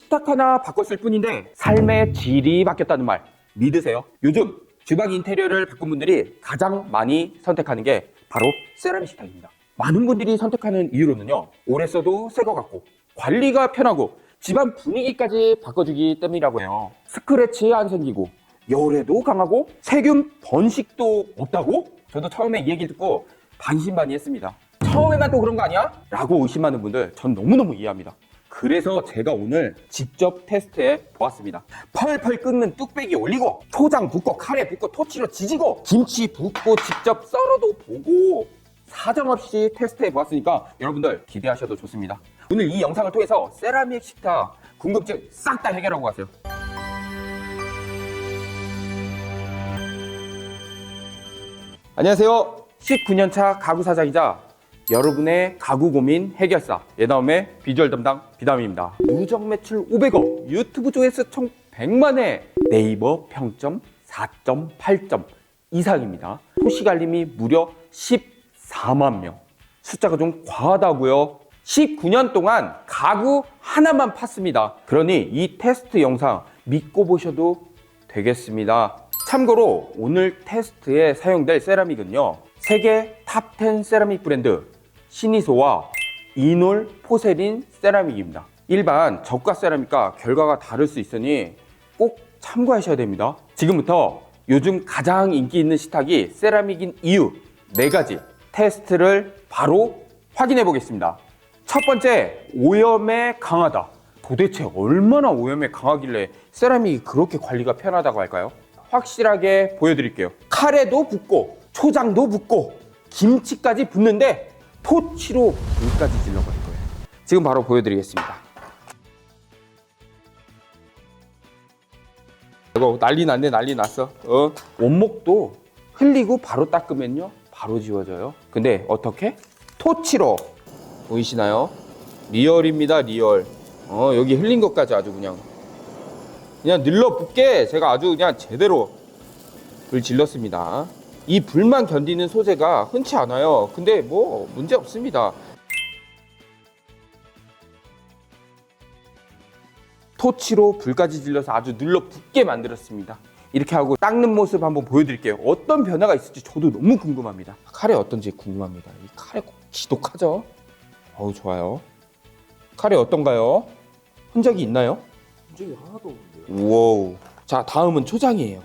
식탁 하나 바꿨을 뿐인데 삶의 질이 바뀌었다는 말 믿으세요? 요즘 주방 인테리어를 바꾼 분들이 가장 많이 선택하는 게 바로 세라믹 식탁입니다. 많은 분들이 선택하는 이유로는요, 오래 써도 새 거 같고 관리가 편하고 집안 분위기까지 바꿔주기 때문이라고 해요. 스크래치 안 생기고 열에도 강하고 세균 번식도 없다고? 저도 처음에 이 얘기를 듣고 반신반의했습니다. 처음에만 또 그런 거 아니야? 라고 의심하는 분들 전 너무너무 이해합니다. 그래서 제가 오늘 직접 테스트해 보았습니다. 펄펄 끓는 뚝배기 올리고 초장 붓고 카레 붓고 토치로 지지고 김치 붓고 직접 썰어도 보고 사정없이 테스트해 보았으니까 여러분들 기대하셔도 좋습니다. 오늘 이 영상을 통해서 세라믹 식탁 궁금증 싹 다 해결하고 가세요. 안녕하세요. 19년차 가구 사장이자 여러분의 가구 고민 해결사 예나움의 비주얼 담당 비담입니다. 누적 매출 500억, 유튜브 조회수 총 100만회, 네이버 평점 4.8점 이상입니다. 토식 알림이 무려 14만 명. 숫자가 좀 과하다고요. 19년 동안 가구 하나만 팠습니다. 그러니 이 테스트 영상 믿고 보셔도 되겠습니다. 참고로 오늘 테스트에 사용될 세라믹은요, 세계 탑 10 세라믹 브랜드 시니소와 이놀 포세린 세라믹입니다. 일반 저가 세라믹과 결과가 다를 수 있으니 꼭 참고하셔야 됩니다. 지금부터 요즘 가장 인기 있는 식탁이 세라믹인 이유 4가지 테스트를 바로 확인해 보겠습니다. 첫 번째, 오염에 강하다. 도대체 얼마나 오염에 강하길래 세라믹이 그렇게 관리가 편하다고 할까요? 확실하게 보여드릴게요. 카레도 붓고 초장도 붓고 김치까지 붓는데 토치로 불까지 질러버릴 거예요. 지금 바로 보여드리겠습니다. 이거 난리 났네, 난리 났어. 원목도 흘리고 바로 닦으면요 바로 지워져요. 근데 어떻게? 토치로. 보이시나요? 리얼입니다, 리얼. 여기 흘린 것까지 아주 그냥 늘러붙게 제가 아주 그냥 제대로 불 질렀습니다. 이 불만 견디는 소재가 흔치 않아요. 근데 뭐 문제 없습니다. 토치로 불까지 질러서 아주 늘러붙게 만들었습니다. 이렇게 하고 닦는 모습 한번 보여드릴게요. 어떤 변화가 있을지 저도 너무 궁금합니다. 카레 어떤지 궁금합니다. 이 카레 지독하죠? 어우, 좋아요. 카레 어떤가요? 흔적이 있나요? 흔적이 하나도 없는데요. 우와우. 자, 다음은 초장이에요.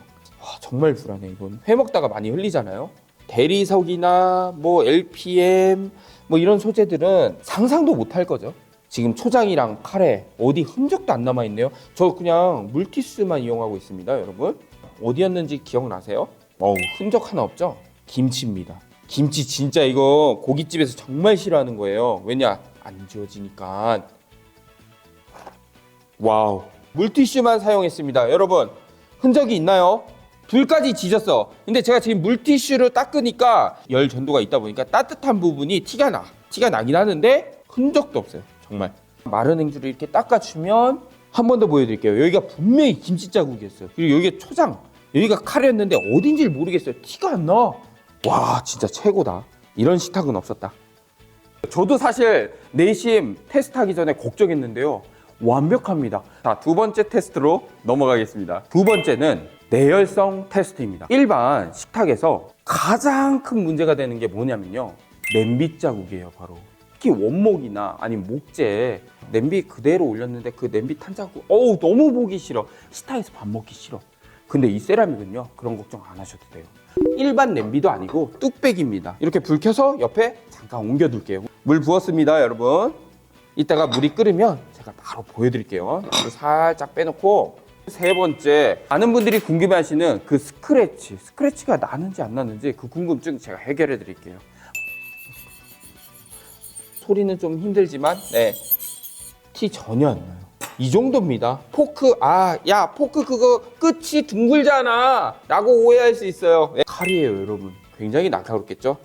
정말 불안해. 이건 회 먹다가 많이 흘리잖아요. 대리석이나 뭐 LPM 뭐 이런 소재들은 상상도 못할 거죠. 지금 초장이랑 카레 어디 흔적도 안 남아있네요. 저 그냥 물티슈만 이용하고 있습니다, 여러분. 어디였는지 기억나세요? 흔적 하나 없죠? 김치입니다. 김치 진짜 이거 고깃집에서 정말 싫어하는 거예요. 왜냐? 안 지워지니까. 와우. 물티슈만 사용했습니다. 여러분, 흔적이 있나요? 불까지 지졌어. 근데 제가 지금 물티슈를 닦으니까 열 전도가 있다 보니까 따뜻한 부분이 티가 나긴 하는데 흔적도 없어요. 정말. 마른 행주를 이렇게 닦아주면 한 번 더 보여드릴게요. 여기가 분명히 김치 자국이었어요. 그리고 여기가 초장, 여기가 카레였는데 어딘지를 모르겠어요. 티가 안 나. 와, 진짜 최고다. 이런 식탁은 없었다. 저도 사실 내심 테스트하기 전에 걱정했는데요. 완벽합니다. 자, 두 번째 테스트로 넘어가겠습니다. 두 번째는 내열성 테스트입니다. 일반 식탁에서 가장 큰 문제가 되는 게 뭐냐면요, 냄비 자국이에요. 바로 특히 원목이나 아니면 목재에 냄비 그대로 올렸는데 그 냄비 탄 자국, 너무 보기 싫어. 식탁에서 밥 먹기 싫어. 근데 이 세라믹은요, 그런 걱정 안 하셔도 돼요. 일반 냄비도 아니고 뚝배기입니다. 이렇게 불 켜서 옆에 잠깐 옮겨둘게요. 물 부었습니다, 여러분. 이따가 물이 끓으면 제가 바로 보여드릴게요. 물을 살짝 빼놓고, 세 번째, 많은 분들이 궁금해하시는 그 스크래치가 나는지 안 나는지 그 궁금증 제가 해결해 드릴게요. 소리는 좀 힘들지만 티 전혀 안 나요. 이 정도입니다. 포크, 포크 그거 끝이 둥글잖아 라고 오해할 수 있어요. 칼이에요, 여러분. 굉장히 날카롭겠죠?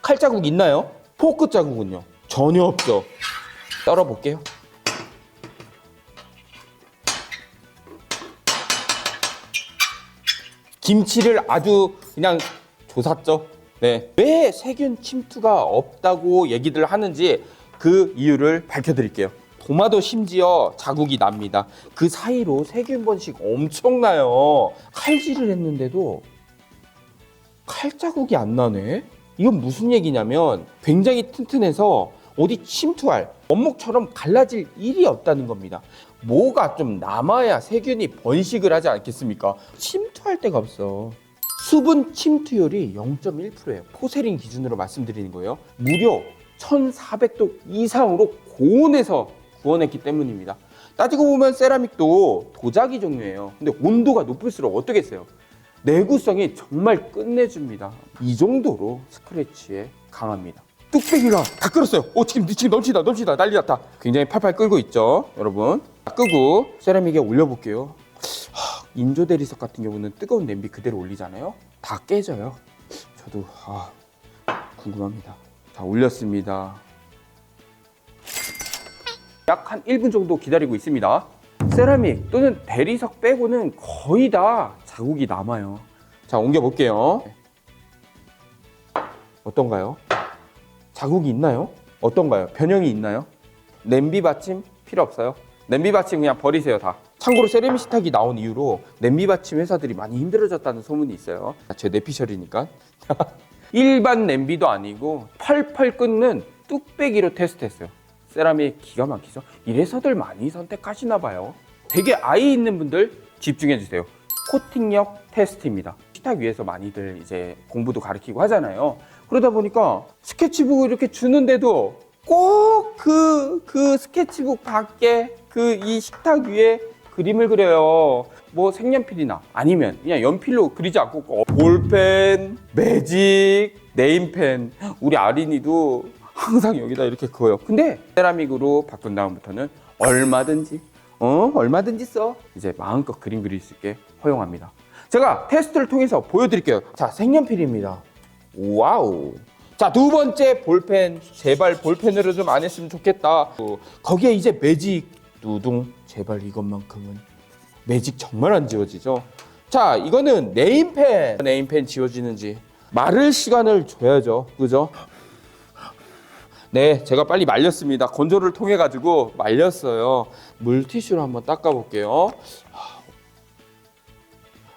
칼 자국 있나요? 포크 자국은요? 전혀 없죠. 썰어 볼게요. 김치를 아주 그냥 조샀죠. 네, 왜 세균 침투가 없다고 얘기들 하는지 그 이유를 밝혀드릴게요. 도마도 심지어 자국이 납니다. 그 사이로 세균 번식 엄청나요. 칼질을 했는데도 칼 자국이 안 나네? 이건 무슨 얘기냐면 굉장히 튼튼해서 어디 침투할 원목처럼 갈라질 일이 없다는 겁니다. 뭐가 좀 남아야 세균이 번식을 하지 않겠습니까? 침투할 데가 없어. 수분 침투율이 0.1%예요. 포세린 기준으로 말씀드리는 거예요. 무려 1400도 이상으로 고온에서 구워냈기 때문입니다. 따지고 보면 세라믹도 도자기 종류예요. 근데 온도가 높을수록 어떻겠어요? 내구성이 정말 끝내줍니다. 이 정도로 스크래치에 강합니다. 뚝배기가 다 끓었어요. 지금 넘치다 난리 났다. 굉장히 팔팔 끓고 있죠, 여러분. 끄고 세라믹에 올려볼게요. 인조 대리석 같은 경우는 뜨거운 냄비 그대로 올리잖아요. 다 깨져요. 저도 궁금합니다. 자, 올렸습니다. 약 한 1분 정도 기다리고 있습니다. 세라믹 또는 대리석 빼고는 거의 다 자국이 남아요. 자, 옮겨볼게요. 어떤가요? 자국이 있나요? 어떤가요? 변형이 있나요? 냄비 받침 필요 없어요. 냄비 받침 그냥 버리세요, 다. 참고로 세라믹 식탁이 나온 이후로 냄비 받침 회사들이 많이 힘들어졌다는 소문이 있어요. 제 내피셜이니까. 일반 냄비도 아니고 펄펄 끓는 뚝배기로 테스트했어요. 세라믹 기가 막히죠? 이래서들 많이 선택하시나 봐요. 되게 아이 있는 분들 집중해 주세요. 코팅력 테스트입니다. 식탁 위에서 많이들 이제 공부도 가르치고 하잖아요. 그러다 보니까 스케치북을 이렇게 주는데도 꼭 그 스케치북 밖에 이 식탁 위에 그림을 그려요. 뭐 색연필이나 아니면 그냥 연필로 그리지 않고 볼펜, 매직, 네임펜. 우리 아린이도 항상 여기다 이렇게 그어요. 근데 세라믹으로 바꾼 다음부터는 얼마든지 써. 이제 마음껏 그림 그릴 수 있게 허용합니다. 제가 테스트를 통해서 보여드릴게요. 자, 색연필입니다. 와우. 자, 두 번째 볼펜. 제발 볼펜으로 좀 안 했으면 좋겠다. 거기에 이제 매직. 두둥. 제발 이것만큼은. 매직 정말 안 지워지죠. 자, 이거는 네임펜. 네임펜 지워지는지 마를 시간을 줘야죠. 그죠? 네, 제가 빨리 말렸습니다. 건조를 통해 가지고 말렸어요. 물티슈로 한번 닦아 볼게요.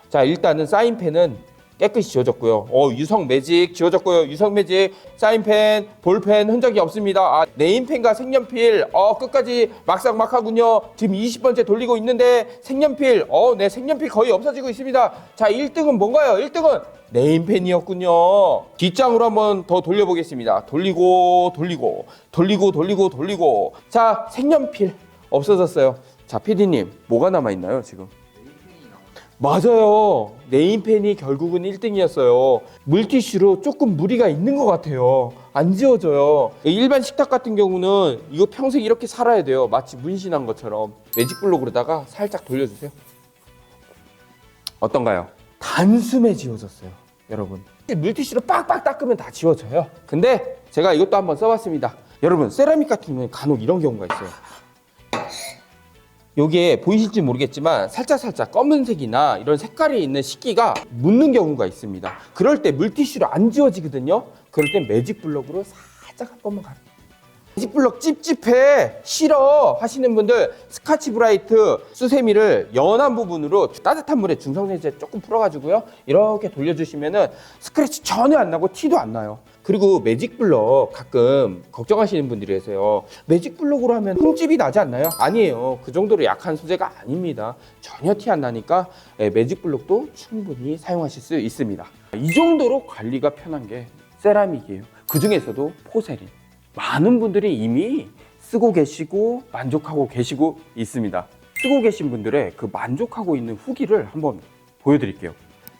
자, 일단은 사인펜은 깨끗이 지워졌고요. 유성 매직 지워졌고요. 유성 매직, 사인펜, 볼펜 흔적이 없습니다. 네임펜과 색연필 끝까지 막상막하군요. 지금 20번째 돌리고 있는데 색연필, 네, 색연필 거의 없어지고 있습니다. 자, 1등은 뭔가요? 1등은 네임펜이었군요. 뒷장으로 한번 더 돌려보겠습니다. 돌리고. 자, 색연필 없어졌어요. 자, PD님, 뭐가 남아있나요, 지금? 맞아요. 네임펜이 결국은 1등이었어요. 물티슈로 조금 무리가 있는 것 같아요. 안 지워져요. 일반 식탁 같은 경우는 이거 평생 이렇게 살아야 돼요. 마치 문신한 것처럼. 매직블록으로다가 살짝 돌려주세요. 어떤가요? 단숨에 지워졌어요, 여러분. 물티슈로 빡빡 닦으면 다 지워져요. 근데 제가 이것도 한번 써봤습니다. 여러분, 세라믹 같은 경우는 간혹 이런 경우가 있어요. 여기에 보이실지 모르겠지만 살짝 검은색이나 이런 색깔이 있는 식기가 묻는 경우가 있습니다. 그럴 때 물티슈로 안 지워지거든요. 그럴 때 매직블럭으로 살짝 한 번만 가려. 매직블럭 찝찝해, 싫어 하시는 분들 스카치브라이트 수세미를 연한 부분으로 따뜻한 물에 중성세제 조금 풀어가지고요, 이렇게 돌려주시면은 스크래치 전혀 안 나고 티도 안 나요. 그리고 매직블럭 가끔 걱정하시는 분들이 계세요. 매직블럭으로 하면 흠집이 나지 않나요? 아니에요. 그 정도로 약한 소재가 아닙니다. 전혀 티 안 나니까 매직블럭도 충분히 사용하실 수 있습니다. 이 정도로 관리가 편한 게 세라믹이에요. 그 중에서도 포세린. 많은 분들이 이미 쓰고 계시고 만족하고 계시고 있습니다. 쓰고 계신 분들의 그 만족하고 있는 후기를 한번 보여드릴게요.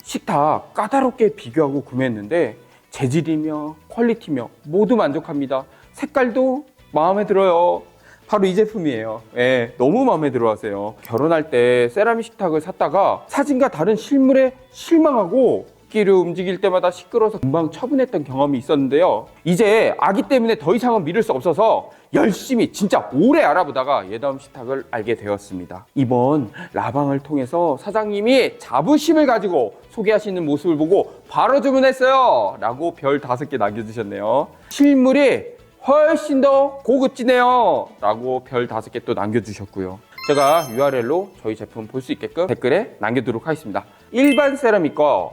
식탁 까다롭게 비교하고 구매했는데 재질이며 퀄리티며 모두 만족합니다. 색깔도 마음에 들어요. 바로 이 제품이에요. 네, 너무 마음에 들어 하세요. 결혼할 때 세라믹 식탁을 샀다가 사진과 다른 실물에 실망하고 식기를 움직일 때마다 시끄러워서 금방 처분했던 경험이 있었는데요. 이제 아기 때문에 더 이상은 미룰 수 없어서 열심히 진짜 오래 알아보다가 예다움 식탁을 알게 되었습니다. 이번 라방을 통해서 사장님이 자부심을 가지고 소개하시는 모습을 보고 바로 주문했어요 라고 별 5개 남겨주셨네요. 실물이 훨씬 더 고급지네요 라고 별 5개 또 남겨주셨고요. 제가 URL로 저희 제품 볼 수 있게끔 댓글에 남겨두도록 하겠습니다. 일반 세라믹과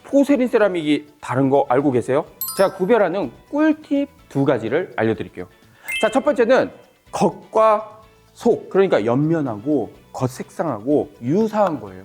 포세린 세라믹이 다른 거 알고 계세요? 제가 구별하는 꿀팁 2가지를 알려드릴게요. 자, 첫 번째는 겉과 속, 그러니까 옆면하고 겉 색상하고 유사한 거예요.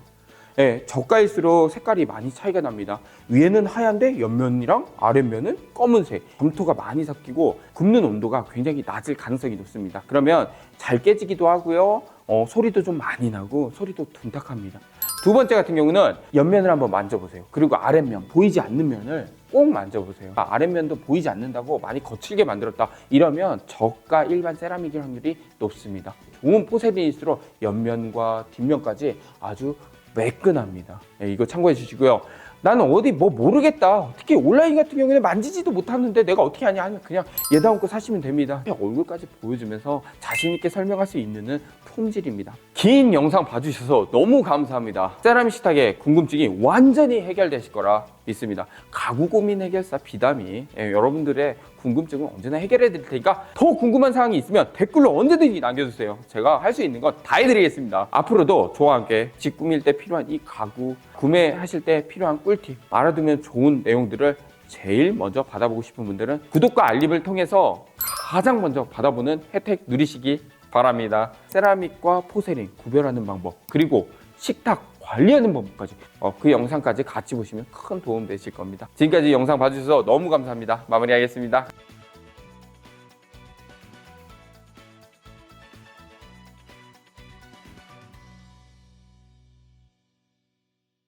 예, 저가일수록 색깔이 많이 차이가 납니다. 위에는 하얀데 옆면이랑 아랫면은 검은색, 점토가 많이 섞이고 굽는 온도가 굉장히 낮을 가능성이 높습니다. 그러면 잘 깨지기도 하고요. 소리도 좀 많이 나고 소리도 둔탁합니다. 두 번째 같은 경우는 옆면을 한번 만져보세요. 그리고 아랫면, 보이지 않는 면을 꼭 만져보세요. 아랫면도 보이지 않는다고 많이 거칠게 만들었다 이러면 저가 일반 세라믹일 확률이 높습니다. 좋은 포세린일수록 옆면과 뒷면까지 아주 매끈합니다. 네, 이거 참고해 주시고요. 나는 어디 뭐 모르겠다. 특히 온라인 같은 경우에는 만지지도 못하는데 내가 어떻게 하냐 하면 그냥 예다운 거 사시면 됩니다. 얼굴까지 보여주면서 자신 있게 설명할 수 있는 품질입니다. 긴 영상 봐주셔서 너무 감사합니다. 세라믹 식탁의 궁금증이 완전히 해결되실 거라 믿습니다. 가구 고민 해결사 비담이 여러분들의 궁금증을 언제나 해결해 드릴 테니까 더 궁금한 사항이 있으면 댓글로 언제든지 남겨주세요. 제가 할 수 있는 건 다 해드리겠습니다. 앞으로도 저와 함께 집 꾸밀 때 필요한 이 가구 구매하실 때 필요한 꿀팁 알아두면 좋은 내용들을 제일 먼저 받아보고 싶은 분들은 구독과 알림을 통해서 가장 먼저 받아보는 혜택 누리시기 바랍니다. 세라믹과 포세린 구별하는 방법 그리고 식탁 관리하는 방법까지 그 영상까지 같이 보시면 큰 도움 되실 겁니다. 지금까지 영상 봐주셔서 너무 감사합니다. 마무리하겠습니다.